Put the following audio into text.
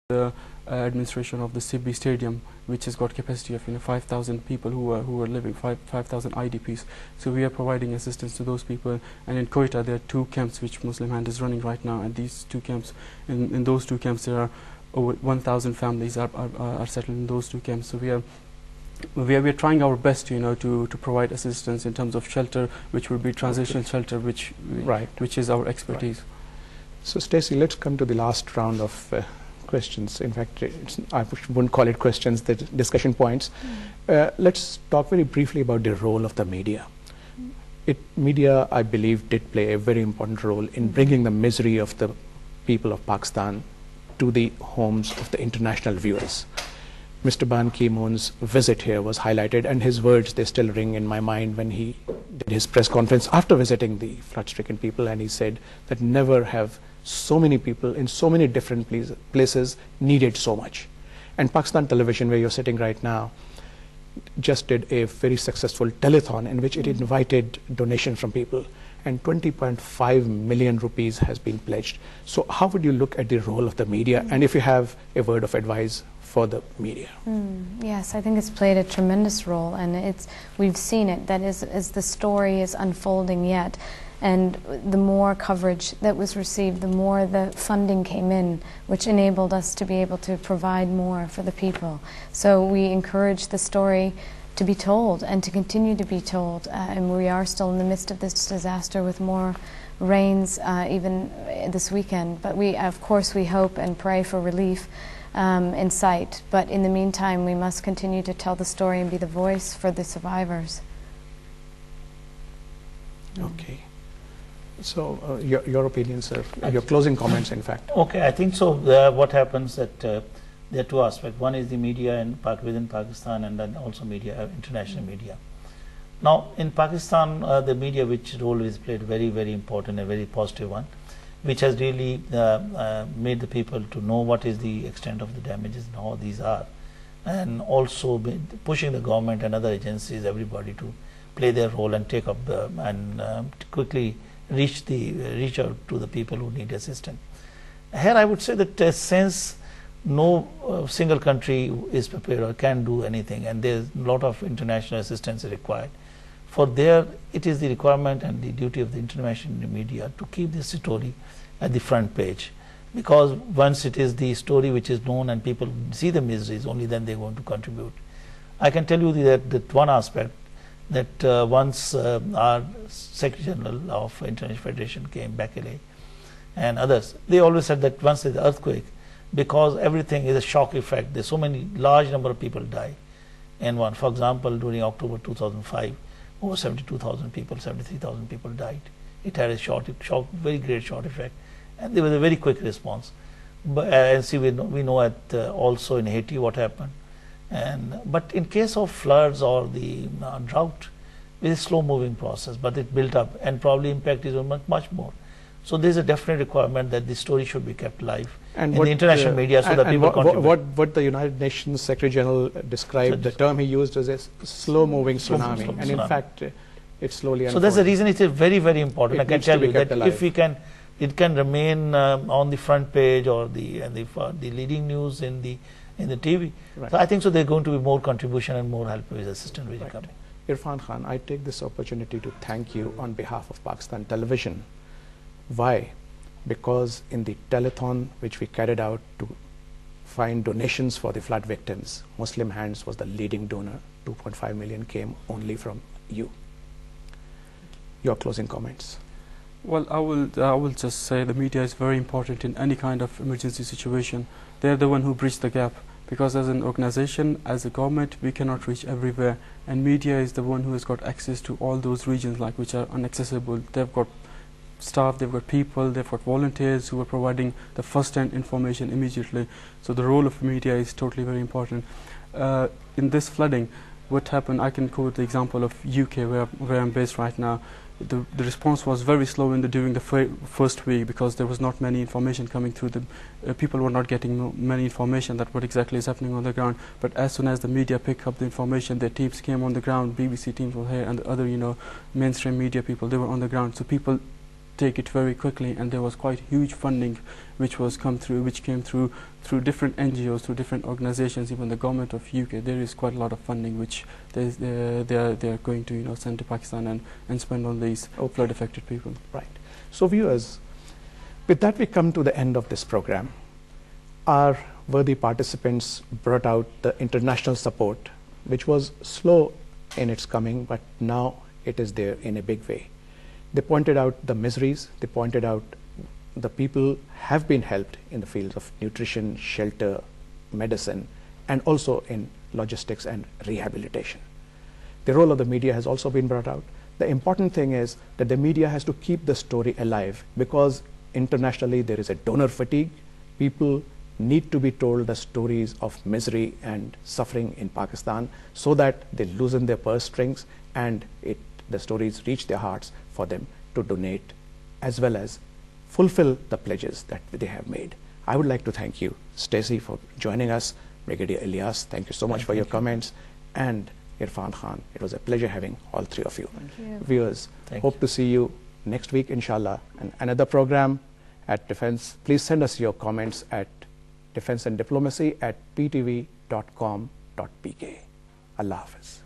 the administration of the Sibbi Stadium, which has got capacity of 5,000 people who are living, 5,000 IDPs. So we are providing assistance to those people. And in Quetta there are 2 camps which Muslim Hand is running right now, and these 2 camps, in those 2 camps there are over 1,000 families are settled in those 2 camps. So we are trying our best to provide assistance in terms of shelter, which will be transitional shelter, which is our expertise. Right. So Stacey, let's come to the last round of questions. In fact, I wouldn't call it questions, the discussion points. Let's talk very briefly about the role of the media. Media, I believe, did play a very important role in bringing the misery of the people of Pakistan to the homes of the international viewers. Mr. Ban Ki-moon's visit here was highlighted, and his words, they still ring in my mind when he did his press conference after visiting the flood-stricken people, and he said that never have so many people in so many different places needed so much. And Pakistan Television, where you're sitting right now, just did a very successful telethon in which it invited donation from people, and 20.5 million rupees has been pledged. So how would you look at the role of the media, and if you have a word of advice for the media? Yes, I think it's played a tremendous role, and we've seen it, that as the story is unfolding yet, and the more coverage that was received, the more the funding came in, which enabled us to be able to provide more for the people. So we encourage the story to be told and to continue to be told, and we are still in the midst of this disaster with more rains even this weekend. But of course we hope and pray for relief in sight, but in the meantime we must continue to tell the story and be the voice for the survivors. Okay. So your opinion, sir, your closing comments, in fact. Okay, I think so. What happens that there are 2 aspects. One is the media within Pakistan, and then also media, international media. Now, in Pakistan, the media, which role is played very, very important, a very positive one, which has really made the people to know what is the extent of the damages and how these are, and also pushing the government and other agencies, everybody, to play their role and take up and quickly reach out to the people who need assistance. Here I would say that since no single country is prepared or can do anything, and there is a lot of international assistance required, it is the requirement and the duty of the international media to keep this story at the front page, because once it is the story which is known and people see the miseries, only then they are going to contribute. I can tell you that one aspect, that once our Secretary General of International Federation came, Bekele, and others, they always said that once there is earthquake, because everything is a shock effect, there's so many large number of people die. And for example, during October 2005, over 72,000 people, 73,000 people died. It had a very great shock effect, and there was a very quick response. And see, we know also in Haiti what happened. But in case of floods or the drought, it is a slow-moving process, but it built up, and probably impact is much more. So there is a definite requirement that the story should be kept alive in the international media, so that people contribute. What the United Nations Secretary General described, the term he used was a slow-moving tsunami, and in fact, it's slowly unfolding. So that's the reason it is very, very important. I can tell you that if we can, it can remain on the front page or the leading news in the TV. Right. So I think so there's going to be more contribution and more help with assistance will come. Irfan Khan, I take this opportunity to thank you on behalf of Pakistan Television. Why? Because in the telethon which we carried out to find donations for the flood victims, Muslim Hands was the leading donor. 2.5 million came only from you. Your closing comments. Well, I will just say the media is very important in any kind of emergency situation. They are the one who bridge the gap, because as an organization, as a government, we cannot reach everywhere, and media is the one who has got access to all those regions which are inaccessible. They've got staff, they've got people, they've got volunteers who are providing the first-hand information immediately. So the role of media is totally very important. In this flooding, what happened, I can quote the example of UK where I'm based right now. The response was very slow during the first week, because there was not many information coming through. People were not getting many information that what exactly is happening on the ground. But as soon as the media picked up the information, their teams came on the ground. BBC teams were here, and the other mainstream media people, they were on the ground. So people take it very quickly, and there was quite huge funding which came through different NGOs, through different organizations, even the government of UK. There is quite a lot of funding which they are going to send to Pakistan and spend on these flood affected people. Right. So viewers, with that we come to the end of this program. Our worthy participants brought out the international support, which was slow in its coming, but now it is there in a big way. They pointed out the miseries, they pointed out the people have been helped in the fields of nutrition, shelter, medicine, and also in logistics and rehabilitation. The role of the media has also been brought out. The important thing is that the media has to keep the story alive, because internationally there is a donor fatigue. People need to be told the stories of misery and suffering in Pakistan so that they loosen their purse strings and the stories reach their hearts for them to donate as well as fulfill the pledges that they have made. I would like to thank you, Stacey, for joining us. Brigadier Ilyas, thank you so much for your comments. And Irfan Khan, it was a pleasure having all three of you. Thank you. Viewers, hope to see you next week, inshallah, and another program at Defense. Please send us your comments at defenseanddiplomacy@ptv.com.pk. Allah Hafiz.